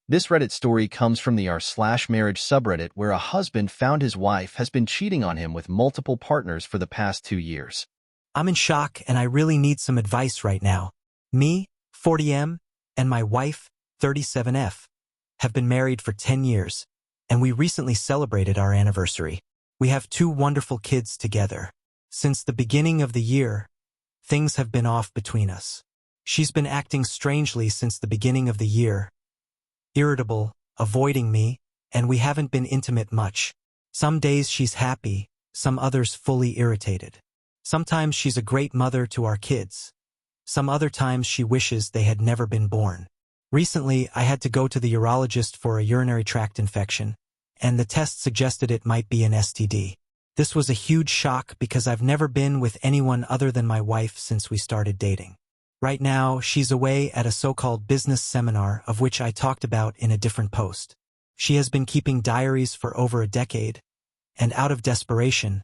This Reddit story comes from the r/marriage subreddit where a husband found his wife has been cheating on him with multiple partners for the past 2 years. I'm in shock and I really need some advice right now. Me, 40M, and my wife, 37F, have been married for 10 years, and we recently celebrated our anniversary. We have 2 wonderful kids together. Since the beginning of the year, things have been off between us. She's been acting strangely since the beginning of the year, irritable, avoiding me, and we haven't been intimate much. Some days she's happy, some others fully irritated. Sometimes she's a great mother to our kids. Some other times she wishes they had never been born. Recently, I had to go to the urologist for a urinary tract infection, and the test suggested it might be an STD. This was a huge shock because I've never been with anyone other than my wife since we started dating. Right now, she's away at a so-called business seminar of which I talked about in a different post. She has been keeping diaries for over a decade, and out of desperation,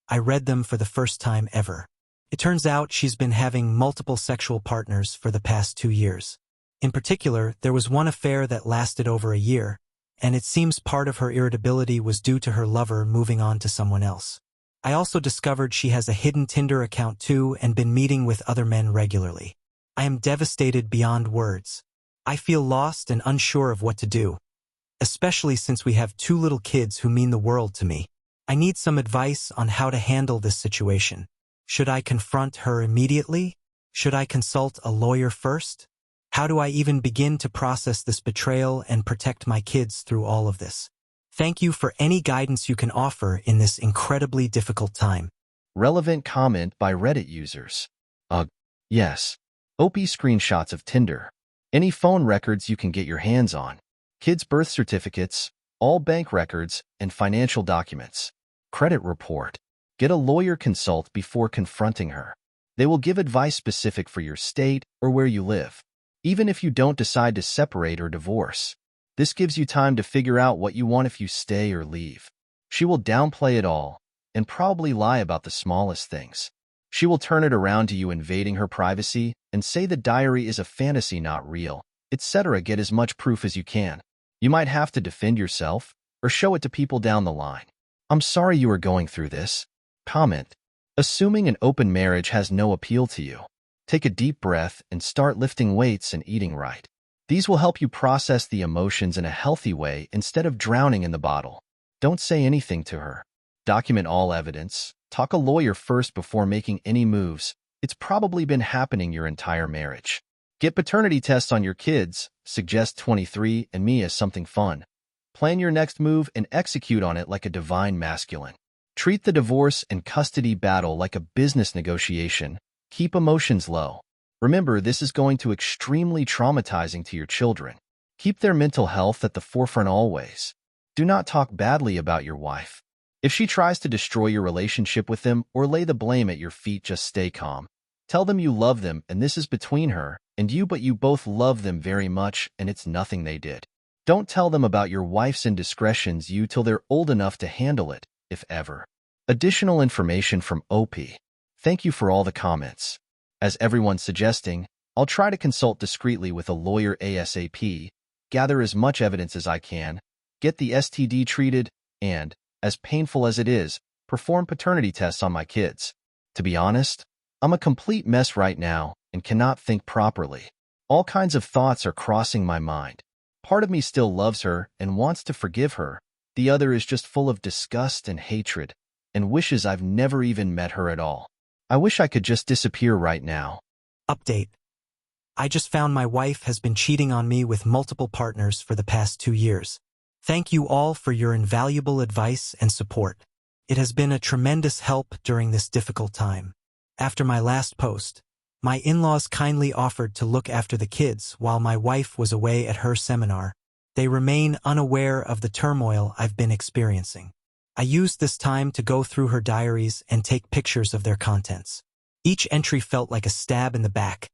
I read them for the first time ever. It turns out she's been having multiple sexual partners for the past 2 years. In particular, there was one affair that lasted over a year, and it seems part of her irritability was due to her lover moving on to someone else. I also discovered she has a hidden Tinder account too and been meeting with other men regularly. I am devastated beyond words. I feel lost and unsure of what to do, especially since we have 2 little kids who mean the world to me. I need some advice on how to handle this situation. Should I confront her immediately? Should I consult a lawyer first? How do I even begin to process this betrayal and protect my kids through all of this? Thank you for any guidance you can offer in this incredibly difficult time. Relevant comment by Reddit users. Ugh. Yes. OP screenshots of Tinder. Any phone records you can get your hands on. Kids' birth certificates, all bank records, and financial documents. Credit report. Get a lawyer consult before confronting her. They will give advice specific for your state or where you live. Even if you don't decide to separate or divorce, this gives you time to figure out what you want if you stay or leave. She will downplay it all and probably lie about the smallest things. She will turn it around to you invading her privacy and say the diary is a fantasy, not real, etc. Get as much proof as you can. You might have to defend yourself or show it to people down the line. I'm sorry you are going through this. Comment. Assuming an open marriage has no appeal to you, take a deep breath and start lifting weights and eating right. These will help you process the emotions in a healthy way instead of drowning in the bottle. Don't say anything to her. Document all evidence. Talk a lawyer first before making any moves. It's probably been happening your entire marriage. Get paternity tests on your kids. Suggest 23andMe as something fun. Plan your next move and execute on it like a divine masculine. Treat the divorce and custody battle like a business negotiation. Keep emotions low. Remember, this is going to be extremely traumatizing to your children. Keep their mental health at the forefront always. Do not talk badly about your wife. If she tries to destroy your relationship with them or lay the blame at your feet, just stay calm. Tell them you love them and this is between her and you, but you both love them very much and it's nothing they did. Don't tell them about your wife's indiscretions till they're old enough to handle it, if ever. Additional information from OP. Thank you for all the comments. As everyone's suggesting, I'll try to consult discreetly with a lawyer ASAP, gather as much evidence as I can, get the STD treated, and, as painful as it is, perform paternity tests on my kids. To be honest, I'm a complete mess right now and cannot think properly. All kinds of thoughts are crossing my mind. Part of me still loves her and wants to forgive her. The other is just full of disgust and hatred and wishes I've never even met her at all. I wish I could just disappear right now. Update. I just found my wife has been cheating on me with multiple partners for the past 2 years. Thank you all for your invaluable advice and support. It has been a tremendous help during this difficult time. After my last post, my in-laws kindly offered to look after the kids while my wife was away at her seminar. They remain unaware of the turmoil I've been experiencing. I used this time to go through her diaries and take pictures of their contents. Each entry felt like a stab in the back,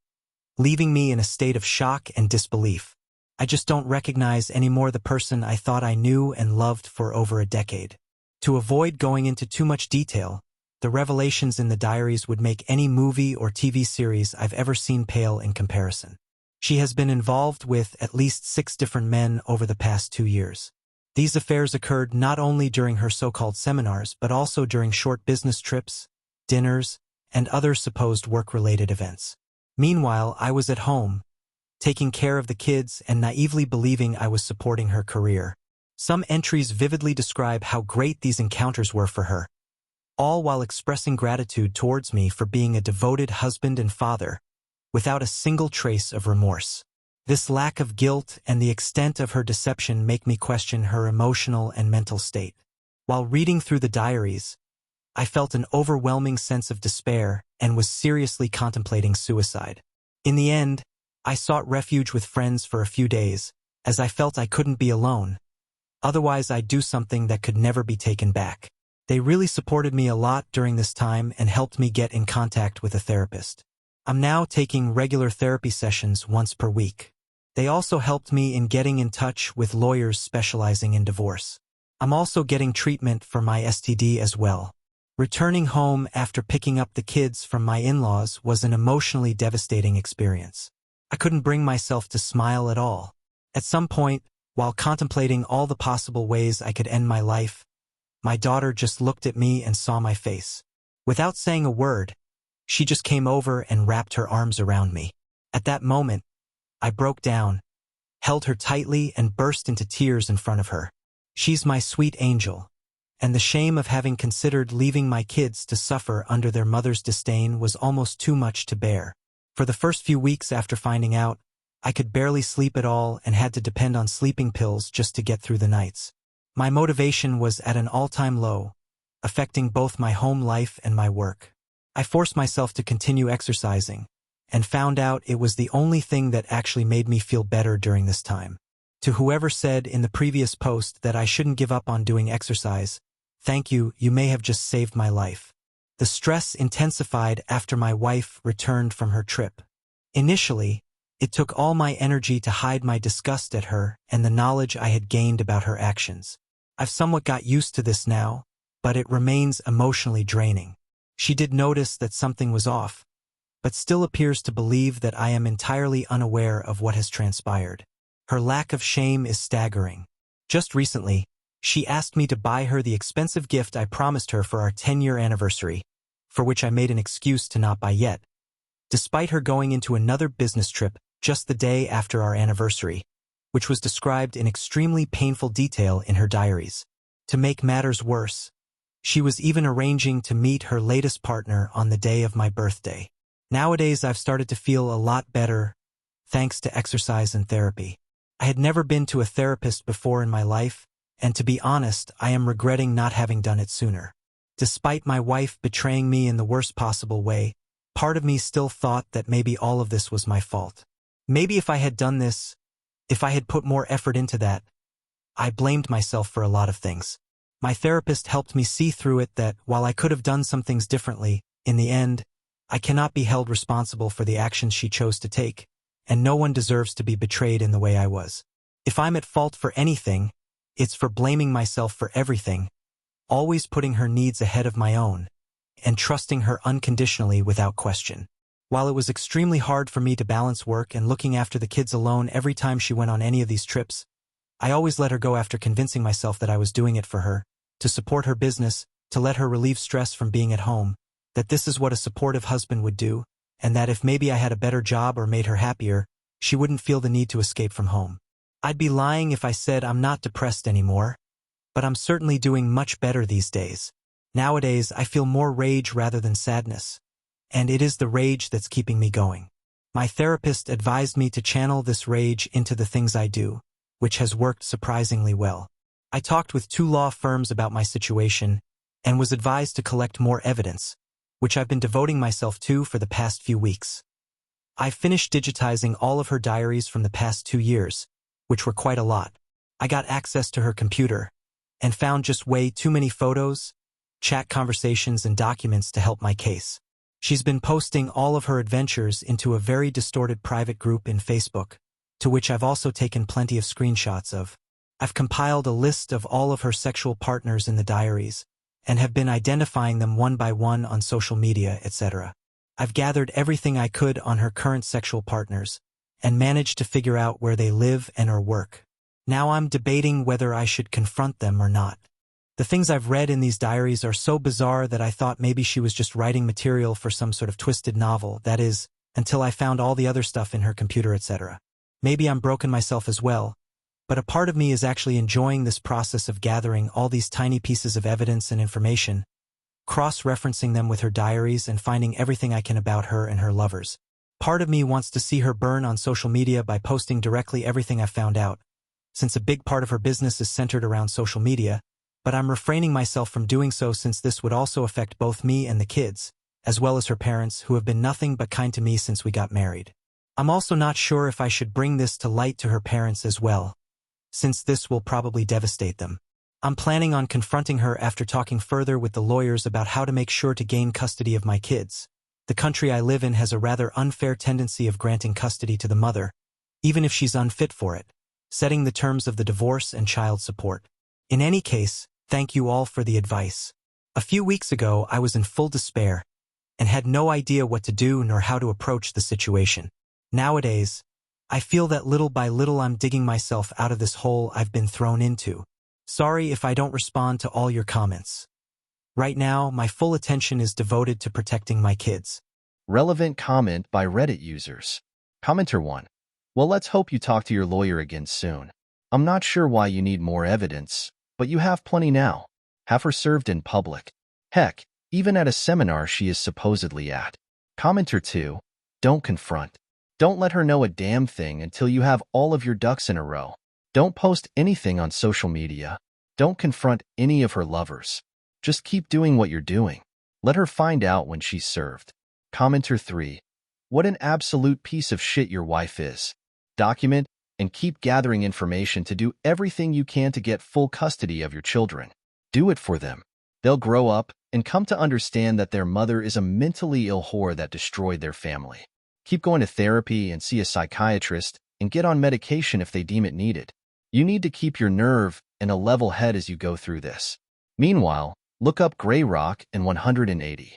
leaving me in a state of shock and disbelief. I just don't recognize anymore the person I thought I knew and loved for over a decade. To avoid going into too much detail, the revelations in the diaries would make any movie or TV series I've ever seen pale in comparison. She has been involved with at least 6 different men over the past 2 years. These affairs occurred not only during her so-called seminars but also during short business trips, dinners, and other supposed work-related events. Meanwhile, I was at home, taking care of the kids and naively believing I was supporting her career. Some entries vividly describe how great these encounters were for her, all while expressing gratitude towards me for being a devoted husband and father, without a single trace of remorse. This lack of guilt and the extent of her deception make me question her emotional and mental state. While reading through the diaries, I felt an overwhelming sense of despair and was seriously contemplating suicide. In the end, I sought refuge with friends for a few days, as I felt I couldn't be alone. Otherwise, I'd do something that could never be taken back. They really supported me a lot during this time and helped me get in contact with a therapist. I'm now taking regular therapy sessions once per week. They also helped me in getting in touch with lawyers specializing in divorce. I'm also getting treatment for my STD as well. Returning home after picking up the kids from my in-laws was an emotionally devastating experience. I couldn't bring myself to smile at all. At some point, while contemplating all the possible ways I could end my life, my daughter just looked at me and saw my face. Without saying a word, she just came over and wrapped her arms around me. At that moment, I broke down, held her tightly, and burst into tears in front of her. She's my sweet angel, and the shame of having considered leaving my kids to suffer under their mother's disdain was almost too much to bear. For the first few weeks after finding out, I could barely sleep at all and had to depend on sleeping pills just to get through the nights. My motivation was at an all-time low, affecting both my home life and my work. I forced myself to continue exercising, and found out it was the only thing that actually made me feel better during this time. To whoever said in the previous post that I shouldn't give up on doing exercise, thank you, you may have just saved my life. The stress intensified after my wife returned from her trip. Initially, it took all my energy to hide my disgust at her and the knowledge I had gained about her actions. I've somewhat got used to this now, but it remains emotionally draining. She did notice that something was off, but still appears to believe that I am entirely unaware of what has transpired. Her lack of shame is staggering. Just recently, she asked me to buy her the expensive gift I promised her for our 10-year anniversary, for which I made an excuse to not buy yet, despite her going into another business trip just the day after our anniversary, which was described in extremely painful detail in her diaries. To make matters worse, she was even arranging to meet her latest partner on the day of my birthday. Nowadays, I've started to feel a lot better, thanks to exercise and therapy. I had never been to a therapist before in my life, and to be honest, I am regretting not having done it sooner. Despite my wife betraying me in the worst possible way, part of me still thought that maybe all of this was my fault. Maybe if I had done this, if I had put more effort into that, I blamed myself for a lot of things. My therapist helped me see through it that while I could have done some things differently, in the end, I cannot be held responsible for the actions she chose to take, and no one deserves to be betrayed in the way I was. If I'm at fault for anything, it's for blaming myself for everything, always putting her needs ahead of my own, and trusting her unconditionally without question. While it was extremely hard for me to balance work and looking after the kids alone every time she went on any of these trips, I always let her go after convincing myself that I was doing it for her, to support her business, to let her relieve stress from being at home, that this is what a supportive husband would do, and that if maybe I had a better job or made her happier, she wouldn't feel the need to escape from home. I'd be lying if I said I'm not depressed anymore, but I'm certainly doing much better these days. Nowadays, I feel more rage rather than sadness, and it is the rage that's keeping me going. My therapist advised me to channel this rage into the things I do, which has worked surprisingly well. I talked with 2 law firms about my situation and was advised to collect more evidence, which I've been devoting myself to for the past few weeks. I finished digitizing all of her diaries from the past 2 years, which were quite a lot. I got access to her computer and found just way too many photos, chat conversations, and documents to help my case. She's been posting all of her adventures into a very distorted private group in Facebook, to which I've also taken plenty of screenshots of. I've compiled a list of all of her sexual partners in the diaries, and have been identifying them one by one on social media, etc. I've gathered everything I could on her current sexual partners, and managed to figure out where they live and or work. Now I'm debating whether I should confront them or not. The things I've read in these diaries are so bizarre that I thought maybe she was just writing material for some sort of twisted novel, that is, until I found all the other stuff in her computer, etc. Maybe I'm broken myself as well, but a part of me is actually enjoying this process of gathering all these tiny pieces of evidence and information, cross-referencing them with her diaries and finding everything I can about her and her lovers. Part of me wants to see her burn on social media by posting directly everything I've found out, since a big part of her business is centered around social media, but I'm refraining myself from doing so since this would also affect both me and the kids, as well as her parents, who have been nothing but kind to me since we got married. I'm also not sure if I should bring this to light to her parents as well, since this will probably devastate them. I'm planning on confronting her after talking further with the lawyers about how to make sure to gain custody of my kids. The country I live in has a rather unfair tendency of granting custody to the mother, even if she's unfit for it, setting the terms of the divorce and child support. In any case, thank you all for the advice. A few weeks ago, I was in full despair and had no idea what to do nor how to approach the situation. Nowadays, I feel that little by little I'm digging myself out of this hole I've been thrown into. Sorry if I don't respond to all your comments. Right now, my full attention is devoted to protecting my kids. Relevant comment by Reddit users. Commenter 1. Well, let's hope you talk to your lawyer again soon. I'm not sure why you need more evidence, but you have plenty now. Have her served in public. Heck, even at a seminar she is supposedly at. Commenter 2. Don't confront. Don't let her know a damn thing until you have all of your ducks in a row. Don't post anything on social media. Don't confront any of her lovers. Just keep doing what you're doing. Let her find out when she's served. Commenter 3. What an absolute piece of shit your wife is. Document and keep gathering information to do everything you can to get full custody of your children. Do it for them. They'll grow up and come to understand that their mother is a mentally ill whore that destroyed their family. Keep going to therapy and see a psychiatrist and get on medication if they deem it needed. You need to keep your nerve and a level head as you go through this. Meanwhile, look up Grey Rock and 180.